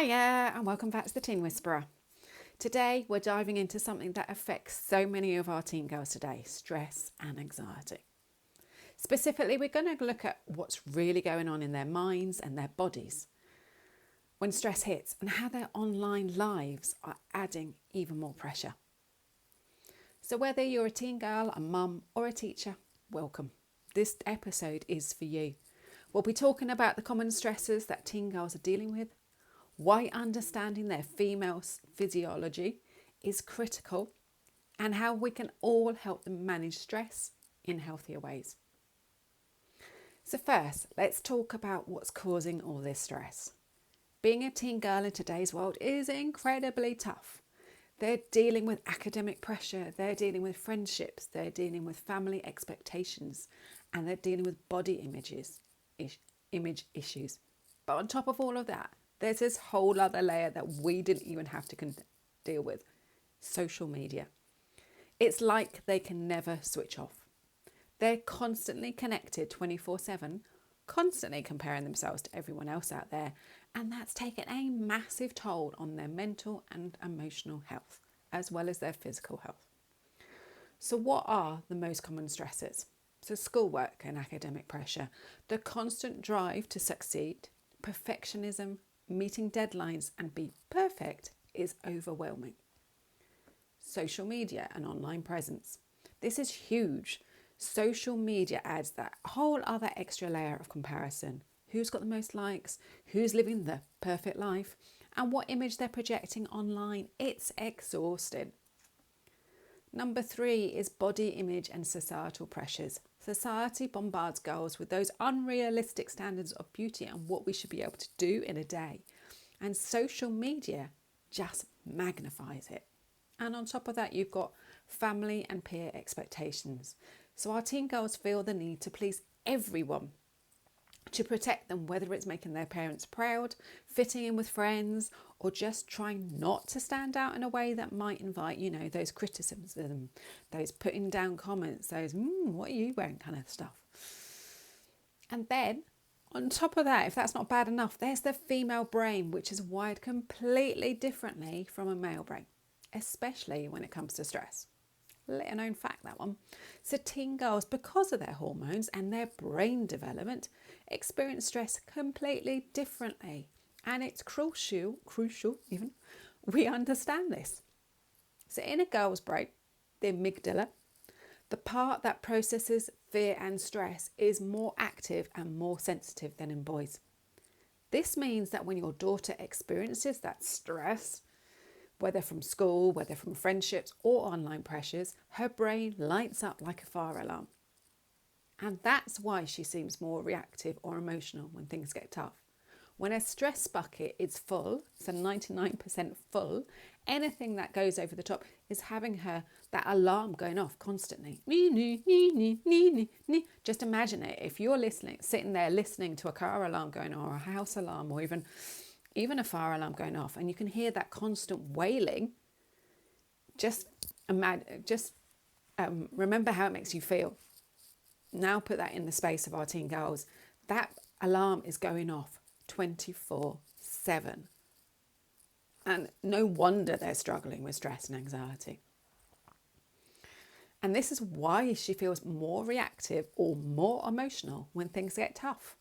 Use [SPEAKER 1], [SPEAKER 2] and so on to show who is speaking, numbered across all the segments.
[SPEAKER 1] Hiya and welcome back to the Teen Whisperer. Today we're diving into something that affects so many of our teen girls today, stress and anxiety. Specifically, we're going to look at what's really going on in their minds and their bodies when stress hits and how their online lives are adding even more pressure. So whether you're a teen girl, a mum or a teacher, welcome. This episode is for you. We'll be talking about the common stressors that teen girls are dealing with, why understanding their female physiology is critical, and how we can all help them manage stress in healthier ways. So first, let's talk about what's causing all this stress. Being a teen girl in today's world is incredibly tough. They're dealing with academic pressure, they're dealing with friendships, they're dealing with family expectations, and they're dealing with body image issues. But on top of all of that, there's this whole other layer that we didn't even have to deal with: social media. It's like they can never switch off. They're constantly connected 24/7, constantly comparing themselves to everyone else out there, and that's taken a massive toll on their mental and emotional health, as well as their physical health. So what are the most common stressors? So schoolwork and academic pressure, the constant drive to succeed, perfectionism, meeting deadlines and be perfect is overwhelming. Social media and online presence. This is huge. Social media adds that whole other extra layer of comparison. Who's got the most likes? Who's living the perfect life? And what image they're projecting online. It's exhausting. Number 3 is body image and societal pressures. Society bombards girls with those unrealistic standards of beauty and what we should be able to do in a day. And social media just magnifies it. And on top of that, you've got family and peer expectations. So our teen girls feel the need to please everyone, to protect them, whether it's making their parents proud, fitting in with friends, or just trying not to stand out in a way that might invite, those criticisms, those putting down comments, those, what are you wearing kind of stuff. And then on top of that, if that's not bad enough, there's the female brain, which is wired completely differently from a male brain, especially when it comes to stress. Little known fact, that one. So teen girls, because of their hormones and their brain development, experience stress completely differently. And it's crucial even, we understand this. So in a girl's brain, the amygdala, the part that processes fear and stress, is more active and more sensitive than in boys. This means that when your daughter experiences that stress, whether from school, whether from friendships or online pressures, her brain lights up like a fire alarm. And that's why she seems more reactive or emotional when things get tough. When a stress bucket is full, so 99% full, anything that goes over the top is having her, that alarm going off constantly. Just imagine it. If you're sitting there listening to a car alarm going on, or a house alarm, or even a fire alarm going off, and you can hear that constant wailing, remember how it makes you feel. Now put that in the space of our teen girls. That alarm is going off 24/7. And no wonder they're struggling with stress and anxiety. And this is why she feels more reactive or more emotional when things get tough.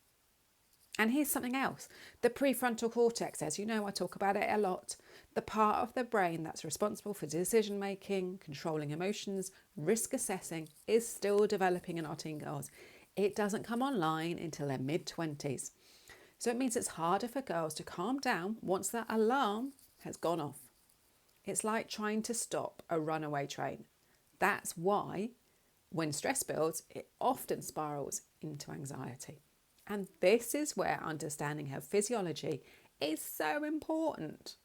[SPEAKER 1] And here's something else. The prefrontal cortex, as you know, I talk about it a lot. The part of the brain that's responsible for decision making, controlling emotions, risk assessing, is still developing in our teen girls. It doesn't come online until their mid-20s. So it means it's harder for girls to calm down once that alarm has gone off. It's like trying to stop a runaway train. That's why when stress builds, it often spirals into anxiety. And this is where understanding her physiology is so important.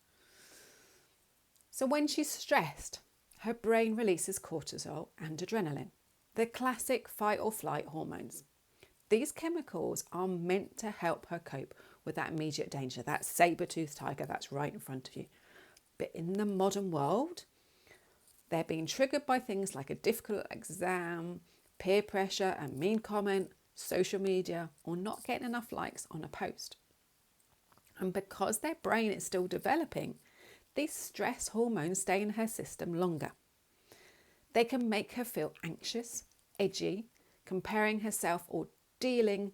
[SPEAKER 1] So when she's stressed, her brain releases cortisol and adrenaline, the classic fight or flight hormones. These chemicals are meant to help her cope with that immediate danger, that saber-toothed tiger that's right in front of you. But in the modern world, they're being triggered by things like a difficult exam, peer pressure, a mean comment, social media, or not getting enough likes on a post. And because their brain is still developing, these stress hormones stay in her system longer. They can make her feel anxious, edgy, comparing herself or dealing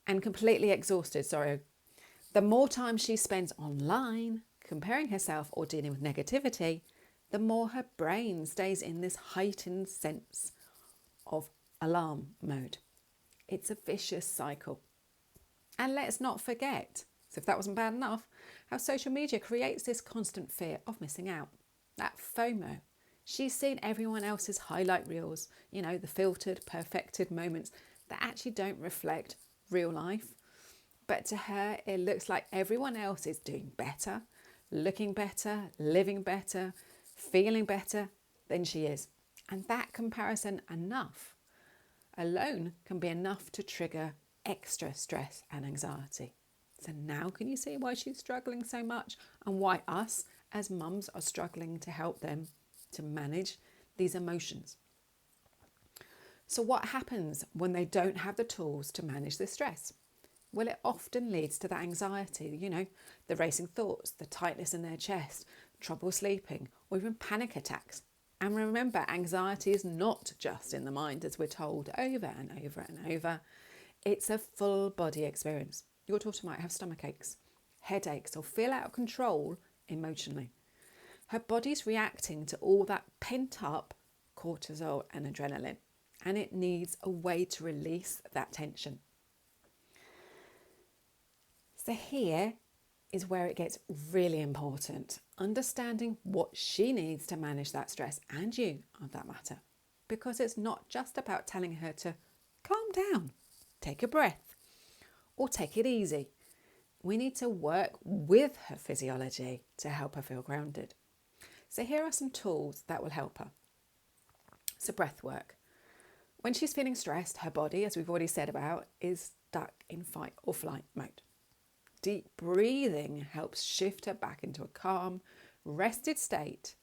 [SPEAKER 1] and completely exhausted. The more time she spends online, comparing herself or dealing with negativity, the more her brain stays in this heightened sense of alarm mode. It's a vicious cycle. And let's not forget, so if that wasn't bad enough, how social media creates this constant fear of missing out. That FOMO. She's seen everyone else's highlight reels, the filtered, perfected moments that actually don't reflect real life. But to her, it looks like everyone else is doing better, looking better, living better, feeling better than she is. And that comparison alone can be enough to trigger extra stress and anxiety. So now can you see why she's struggling so much and why us as mums are struggling to help them to manage these emotions? So what happens when they don't have the tools to manage the stress? Well, it often leads to that anxiety, the racing thoughts, the tightness in their chest, trouble sleeping, or even panic attacks. And remember, anxiety is not just in the mind, as we're told over and over and over. It's a full body experience. Your daughter might have stomach aches, headaches, or feel out of control emotionally. Her body's reacting to all that pent up cortisol and adrenaline, and it needs a way to release that tension. So here is where it gets really important, understanding what she needs to manage that stress, and you on that matter, because it's not just about telling her to calm down, take a breath, or take it easy. We need to work with her physiology to help her feel grounded. So here are some tools that will help her. So breath work. When she's feeling stressed, her body, as we've already said about, is stuck in fight or flight mode. Deep breathing helps shift her back into a calm, rested state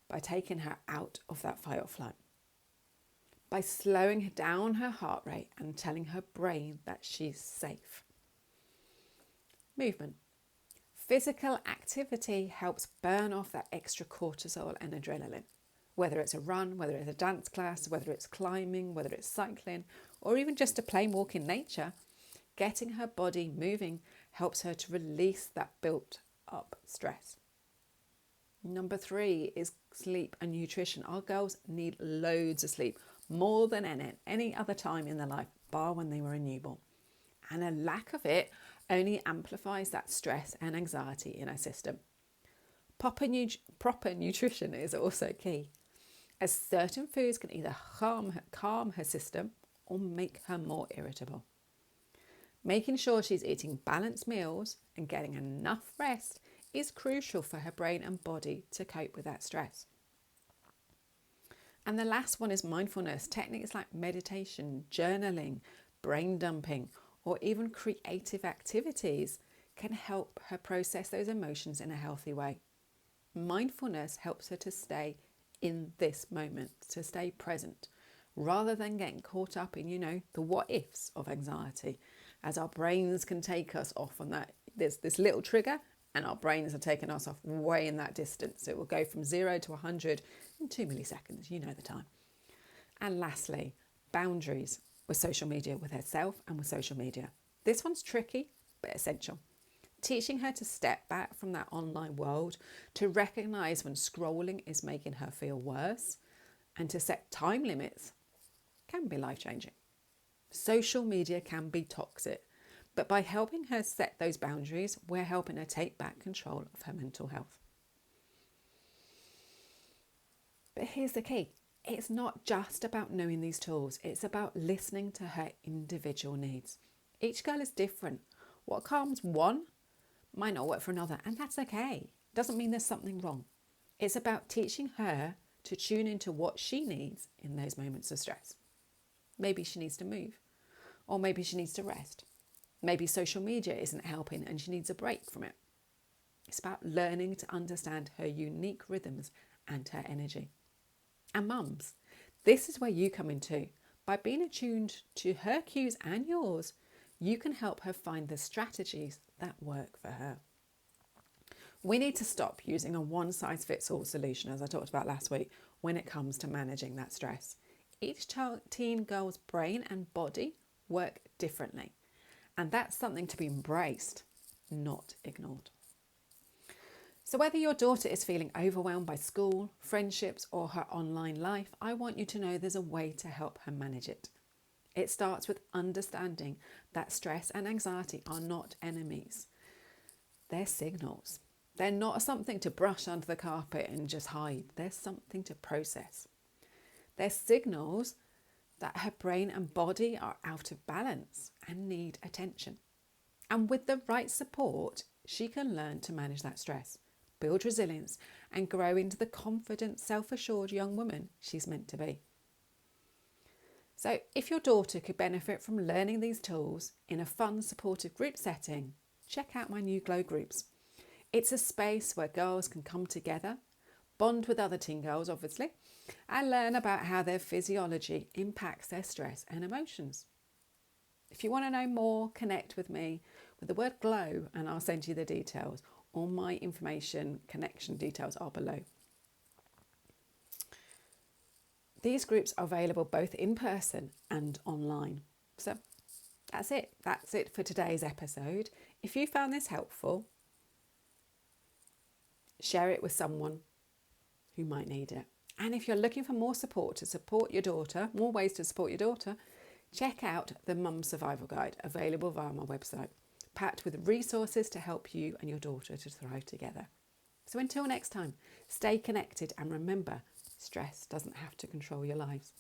[SPEAKER 1] by taking her out of that fight or flight. By slowing down her heart rate and telling her brain that she's safe. Movement. Physical activity helps burn off that extra cortisol and adrenaline. Whether it's a run, whether it's a dance class, whether it's climbing, whether it's cycling, or even just a plain walk in nature, getting her body moving helps her to release that built up stress. Number 3 is sleep and nutrition. Our girls need loads of sleep, more than any other time in their life, bar when they were a newborn. And a lack of it only amplifies that stress and anxiety in our system. Proper nutrition is also key, as certain foods can either calm her system or make her more irritable. Making sure she's eating balanced meals and getting enough rest is crucial for her brain and body to cope with that stress. And the last one is mindfulness. Techniques like meditation, journaling, brain dumping, or even creative activities can help her process those emotions in a healthy way. Mindfulness helps her to stay in this moment, to stay present, rather than getting caught up in, the what ifs of anxiety, as our brains can take us off on that. There's this little trigger and our brains are taking us off way in that distance. It will go from 0 to 100 in 2 milliseconds, the time. And lastly, boundaries with social media, with herself and with social media. This one's tricky, but essential. Teaching her to step back from that online world, to recognise when scrolling is making her feel worse, and to set time limits can be life-changing. Social media can be toxic, but by helping her set those boundaries, we're helping her take back control of her mental health. But here's the key. It's not just about knowing these tools. It's about listening to her individual needs. Each girl is different. What calms one might not work for another, and that's okay. Doesn't mean there's something wrong. It's about teaching her to tune into what she needs in those moments of stress. Maybe she needs to move, or maybe she needs to rest. Maybe social media isn't helping and she needs a break from it. It's about learning to understand her unique rhythms and her energy. And mums, this is where you come in too. By being attuned to her cues and yours, you can help her find the strategies that work for her. We need to stop using a one-size-fits-all solution, as I talked about last week, when it comes to managing that stress. Each teen girl's brain and body work differently, and that's something to be embraced, not ignored. So whether your daughter is feeling overwhelmed by school, friendships, or her online life, I want you to know there's a way to help her manage it. It starts with understanding that stress and anxiety are not enemies. They're signals. They're not something to brush under the carpet and just hide. They're something to process. They're signals that her brain and body are out of balance and need attention. And with the right support, she can learn to manage that stress, build resilience, and grow into the confident, self-assured young woman she's meant to be. So if your daughter could benefit from learning these tools in a fun, supportive group setting, check out my new Glow groups. It's a space where girls can come together, bond with other teen girls, obviously, and learn about how their physiology impacts their stress and emotions. If you want to know more, connect with me with the word GLOW and I'll send you the details. All my information, connection details are below. These groups are available both in person and online. So that's it. That's it for today's episode. If you found this helpful, share it with someone who might need it. And if you're looking for more support to support your daughter, more ways to support your daughter, check out the Mum Survival Guide available via my website, packed with resources to help you and your daughter to thrive together. So until next time, stay connected and remember, stress doesn't have to control your lives.